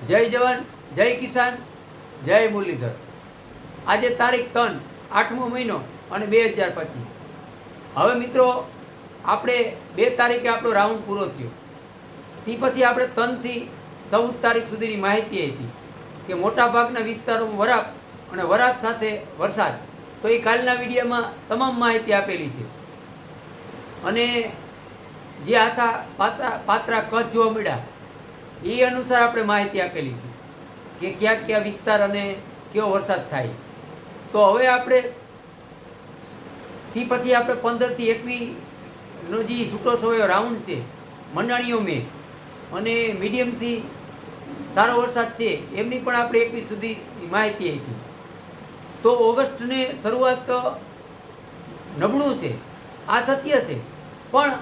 જય જવાન, જય કિસાન, જય મુરલીધર। આજે તારીખ 3 8મો મહિનો અને 2025। હવે મિત્રો આપણે 2 તારીખે આપણો રાઉન્ડ પૂરો થયો। તે પછી આપણે 3 થી 14 તારીખ સુધીની માહિતી આપી કે મોટાભાગના વિસ્તારોમાં વરાપ અને વરાપ સાથે વરસાદ। તો એ કાલના વિડીયોમાં તમામ માહિતી આપેલી છે અને જે આશા પાત્રા કચ્છ જોવા મળ્યા એ અનુસાર આપણે માહિતી આપેલી છે કે ક્યાં ક્યાં વિસ્તાર અને કેવો વરસાદ થાય। તો હવે આપણે તે પછી આપણે 15 થી 21 નો જે છૂટો છવાયો રાઉન્ડ છે મંડાણીઓ મેં અને મીડિયમથી સારો વરસાદ છે એમની પણ આપણે 21 સુધી માહિતી આપી। તો ઓગસ્ટને શરૂઆત નબળું છે, આ સત્ય છે, પણ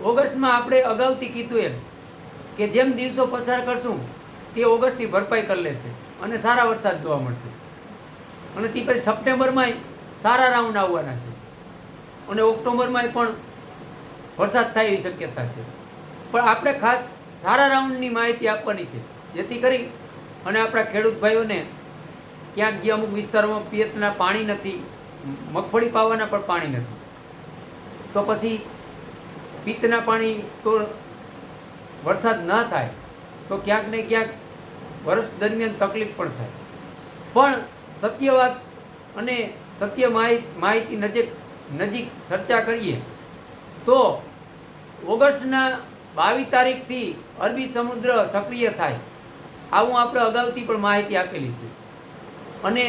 ઓગસ્ટમાં આપણે અગાઉથી કીધું એમ કે જેમ દિવસો પસાર કરશું તે ઓગસ્ટની ભરપાઈ કરી લેશે અને સારા વરસાદ જોવા મળશે અને તે પછી સપ્ટેમ્બરમાં સારા રાઉન્ડ આવવાના છે અને ઓક્ટોબરમાં પણ વરસાદ થાય એવી શક્યતા છે। પણ આપણે ખાસ સારા રાઉન્ડની માહિતી આપવાની છે જેથી કરી અને આપણા ખેડૂત ભાઈઓને ક્યાંક જે અમુક વિસ્તારોમાં પિયતના પાણી નથી, મગફળી પાવાના પણ પાણી નથી, તો પછી પિત્તના પાણી તો વરસાદ ન થાય તો ક્યાંક ને ક્યાંક વર્ષ દરમિયાન તકલીફ પણ થાય। પણ સત્ય વાત અને સત્ય માહિતી નજીક ચર્ચા કરીએ તો ઓગસ્ટના 22 તારીખથી અરબી સમુદ્ર સક્રિય થાય આવું આપણે અગાઉથી પણ માહિતી આપેલી છે અને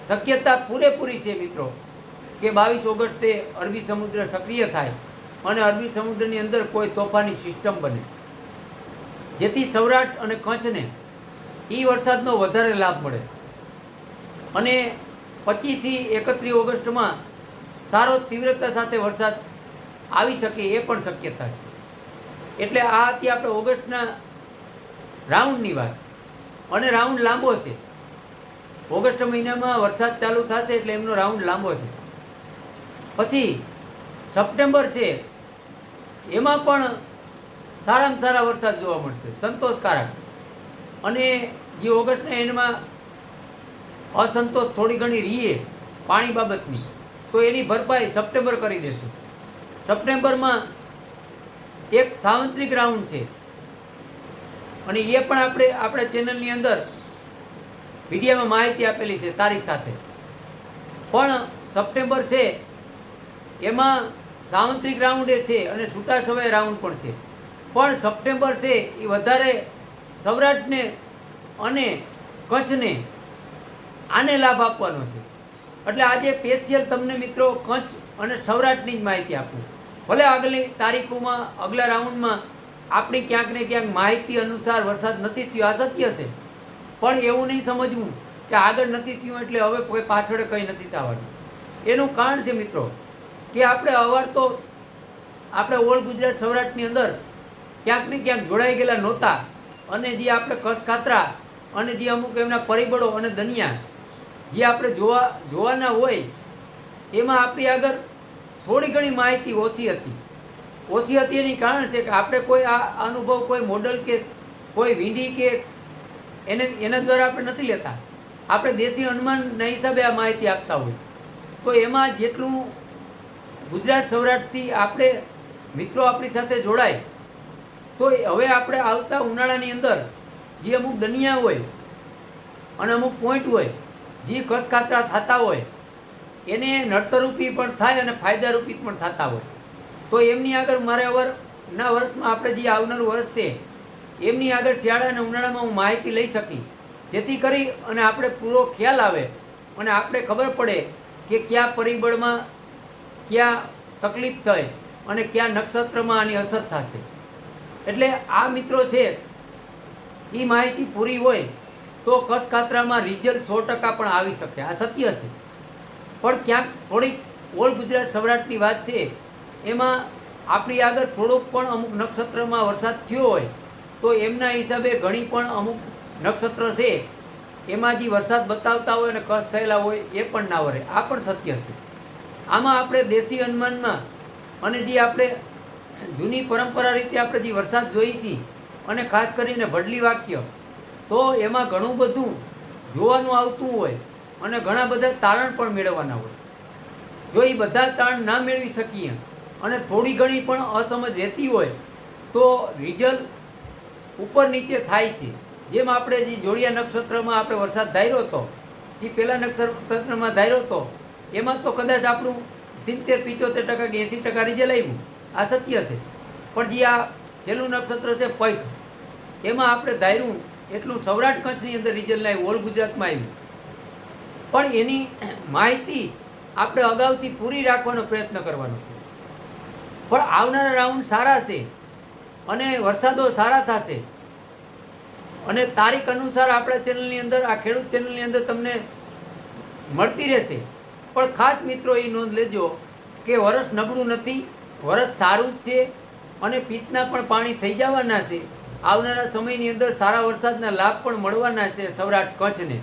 શક્યતા પૂરેપૂરી છે મિત્રો કે 22 ઓગસ્ટે અરબી સમુદ્ર સક્રિય થાય અને અરબી સમુદ્રની અંદર કોઈ તોફાની સિસ્ટમ બને જેથી સૌરાષ્ટ્ર અને કચ્છને એ વરસાદનો વધારે લાભ મળે અને 25 થી 31 ઓગસ્ટમાં સારો તીવ્રતા સાથે વરસાદ આવી શકે એ પણ શક્યતા છે। એટલે આ હતી આપણે ઓગસ્ટના રાઉન્ડની વાત અને રાઉન્ડ લાંબો છે। ઓગસ્ટ મહિનામાં વરસાદ ચાલુ થશે એટલે એમનો રાઉન્ડ લાંબો છે। પછી સપ્ટેમ્બર છે એમાં પણ સારામાં સારા વરસાદ જોવા મળશે, સંતોષકારક। અને જે ઓગસ્ટના એન્ડમાં અસંતોષ થોડી ઘણી રહીએ પાણી બાબતની તો એની ભરપાઈ સપ્ટેમ્બર કરી દેશે। સપ્ટેમ્બરમાં એક સાર્વત્રિક રાઉન્ડ છે અને એ પણ આપણા ચેનલની અંદર વિડીયોમાં માહિતી આપેલી છે તારીખ સાથે। પણ સપ્ટેમ્બર છે એમાં સાર્વત્રિક રાઉન્ડ છે અને છૂટાછવાયા રાઉન્ડ પણ છે। પણ સપ્ટેમ્બર છે એ વધારે સૌરાષ્ટ્રને અને કચ્છને આને લાભ આપવાનો છે। એટલે આજે સ્પેશિયલ તમને મિત્રો કચ્છ અને સૌરાષ્ટ્રની જ માહિતી આપું। ભલે આગલી તારીખોમાં આગલા રાઉન્ડમાં આપણી ક્યાંક ને ક્યાંક માહિતી અનુસાર વરસાદ નથી થયો, આ સત્ય છે, પણ એવું નહીં સમજવું કે આગળ નથી થયું એટલે હવે કોઈ પાછળ કંઈ નથી થવાનું। એનું કારણ છે મિત્રો કે આપણે અવાર તો આપણે ઓલ ગુજરાત સૌરાષ્ટ્રની અંદર ક્યાંક ને ક્યાંક જોડાઈ ગયેલા નહોતા અને જે આપણે કચ્છ ખાતરા અને જે અમુક એમના પરિબળો અને દનિયા જે આપણે જોવાના હોય એમાં આપણી આગળ થોડી ઘણી માહિતી ઓછી હતી। એની કારણ છે કે આપણે કોઈ આ અનુભવ કોઈ મોડલ કે કોઈ વીંડી કે એના દ્વારા આપણે નથી લેતા, આપણે દેશી અનુમાનના હિસાબે આ માહિતી આપતા હોય। તો એમાં જેટલું ગુજરાત સૌરાષ્ટ્રથી આપણે મિત્રો આપણી સાથે જોડાય તો હવે આપણે આવતા ઉનાળાની અંદર જે અમુક દનિયા હોય અને અમુક પોઈન્ટ હોય જે કચ્છ ખાતરા થતા હોય એને નડતરરૂપી પણ થાય અને ફાયદારૂપી પણ થતા હોય। તો એમની આગળ મારે અવારના વર્ષમાં આપણે જે આવનારું વર્ષ છે એમની આગળ શિયાળા અને ઉનાળામાં હું માહિતી લઈ શકી જેથી કરી અને આપણે પૂરો ખ્યાલ આવે અને આપણે ખબર પડે કે કયા પરિબળમાં ક્યાં તકલીફ થાય અને કયા નક્ષત્રમાં આની અસર થશે। એટલે આ મિત્રો છે એ માહિતી પૂરી હોય તો કચ્છ ખાતરામાં રિઝલ્ટ 100% પણ આવી શકે, આ સત્ય છે। પણ ક્યાંક થોડીક ઓલ ગુજરાત સૌરાષ્ટ્રની વાત છે એમાં આપણી આગળ થોડોક પણ અમુક નક્ષત્રમાં વરસાદ થયો હોય તો એમના હિસાબે ઘણી પણ અમુક નક્ષત્ર છે એમાં જે વરસાદ બતાવતા હોય અને કચ્છ થયેલા હોય એ પણ ના વરે, આ પણ સત્ય છે। આમાં આપણે દેશી અનુમાનમાં અને જે આપણે જૂની પરંપરા રીતે આપણે જે વરસાદ જોઈએ છીએ અને ખાસ કરીને ભડલી વાક્ય તો એમાં ઘણું બધું જોવાનું આવતું હોય અને ઘણા બધા તારણ પણ મેળવવાના હોય. જો એ બધા તારણ ના મેળવી શકીએ અને થોડી ઘણી પણ અસમજ રહેતી હોય તો રિઝલ્ટ ઉપર નીચે થાય છે. જેમ આપણે જે જોડિયા નક્ષત્રમાં આપણે વરસાદ ધાર્યો હતો, એ પહેલા નક્ષત્રમાં ધાર્યો હતો, એમાં તો કદાચ આપણું 70-75% કે 80% રિઝલ્ટ આવ્યું. આ સત્ય છે. પણ જે આ છેલ્લું નક્ષત્ર છે પૈક, એમાં આપણે ધાર્યું એટલું સૌરાષ્ટ્ર કચ્છની અંદર રિઝલ્ટ ના આવ્યું, ઓલ ગુજરાતમાં આવ્યું. પણ એની માહિતી આપણે અગાઉથી પૂરી રાખવાનો પ્રયત્ન કરવાનો છે. પણ આવનારા રાઉન્ડ સારા છે અને વરસાદો સારા થશે અને તારીખ અનુસાર આપણા ચેનલની અંદર, આ ખેડૂત ચેનલની અંદર તમને મળતી રહેશે. પણ ખાસ મિત્રો એ નોંધ લેજો કે વરસ નબળું નથી, વરસ સારું જ છે અને પિત્તના પણ પાણી થઈ જવાના છે. આવનારા સમયની અંદર સારા વરસાદના લાભ પણ મળવાના છે સૌરાષ્ટ્ર કચ્છને.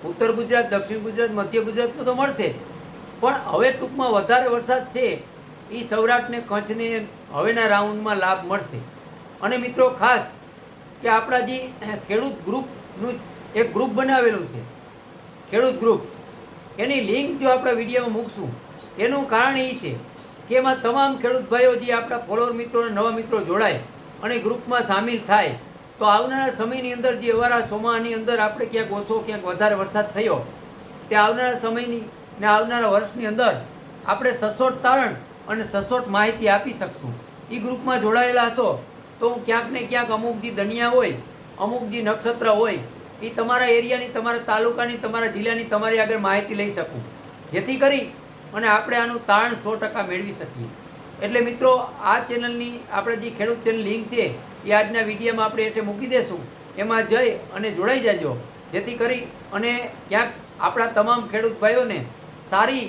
ઉત્તર ગુજરાત, દક્ષિણ ગુજરાત, મધ્ય ગુજરાતમાં તો મળશે જ, પણ હવે ટૂંકમાં વધારે વરસાદ છે એ સૌરાષ્ટ્રને, કચ્છને હવેના રાઉન્ડમાં લાભ મળશે. અને મિત્રો ખાસ કે આપણા જે ખેડૂત ગ્રુપનું એક ગ્રુપ બનાવેલું છે, ખેડૂત ગ્રુપ, એની લિંક જો આપણા વિડીયોમાં મૂકશું. એનું કારણ એ છે કે એમાં તમામ ખેડૂત ભાઈઓ જે આપણા ફોલોઅર મિત્રો અને નવા મિત્રો જોડાય અને ગ્રુપમાં સામેલ થાય તો આવનારા સમયની અંદર જે અવારા ચોમાસાની અંદર આપણે ક્યાંક ઓછો ક્યાંક વધારે વરસાદ થયો, તે આવનારા સમયની ને આવનારા વર્ષની અંદર આપણે સચોટ તારણ અને સચોટ માહિતી આપી શકશું. એ ગ્રુપમાં જોડાયેલા હશો તો હું ક્યાંક ને ક્યાંક અમુક જે દનિયા હોય, અમુક જે નક્ષત્ર હોય, એ તમારા એરિયાની, તમારા તાલુકાની, તમારા જિલ્લાની તમારી આગળ માહિતી લઈ શકું, જેથી કરી અને આપણે આનું તારણ 100% મેળવી શકીએ. એટલે મિત્રો આ ચેનલની, આપણે જે ખેડૂત ચેનલ લિંક છે એ આજના વિડીયોમાં આપણે એટલે મૂકી દેશું. એમાં જઈ અને જોડાઈ જાજો, જેથી કરી અને ક્યાંક આપણા તમામ ખેડૂત ભાઈઓને સારી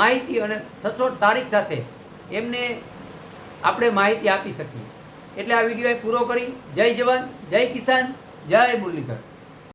માહિતી અને સચોટ તારીખ સાથે એમને આપણે માહિતી આપી શકીએ. એટલે આ વિડીયો પૂરો કરી. જય જવાન, જય કિસાન, જય મુરલીધર.